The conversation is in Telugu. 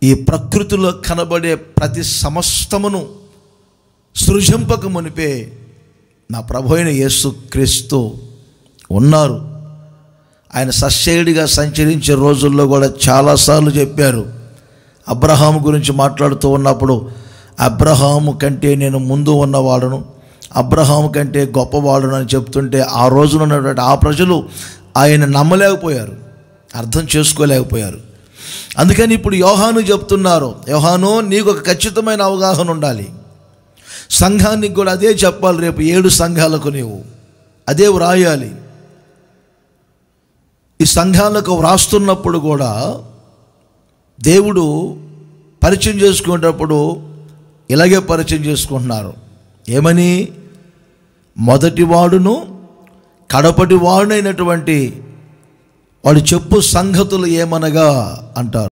ఈ ప్రకృతిలో కనబడే ప్రతి సమస్తమును సృజింపక మునిపే నా ప్రభు అయిన యేసుక్రీస్తు ఉన్నారు. ఆయన సస్యేయుడిగా సంచరించే రోజుల్లో కూడా చాలాసార్లు చెప్పారు. అబ్రహాము గురించి మాట్లాడుతూ ఉన్నప్పుడు, అబ్రహాము కంటే నేను ముందు ఉన్నవాడును, అబ్రహాము కంటే గొప్పవాడును అని చెప్తుంటే ఆ రోజున ఉన్నటువంటి ఆ ప్రజలు ఆయన నమ్మలేకపోయారు, అర్థం చేసుకోలేకపోయారు. అందుకని ఇప్పుడు యోహాను చెప్తున్నారు, యోహాను నీకు ఒక ఖచ్చితమైన అవగాహన ఉండాలి, సంఘానికి కూడా అదే చెప్పాలి. రేపు 7 సంఘాలకు నీవు అదే వ్రాయాలి. ఈ సంఘాలకు వ్రాస్తున్నప్పుడు కూడా దేవుడు పరిచయం చేసుకునేటప్పుడు ఇలాగే పరిచయం చేసుకుంటున్నారు. ఏమని? మొదటివాడును కడపటి వాడునైనటువంటి వాడు చెప్పు సంగతులు ఏమనగా అంటారు.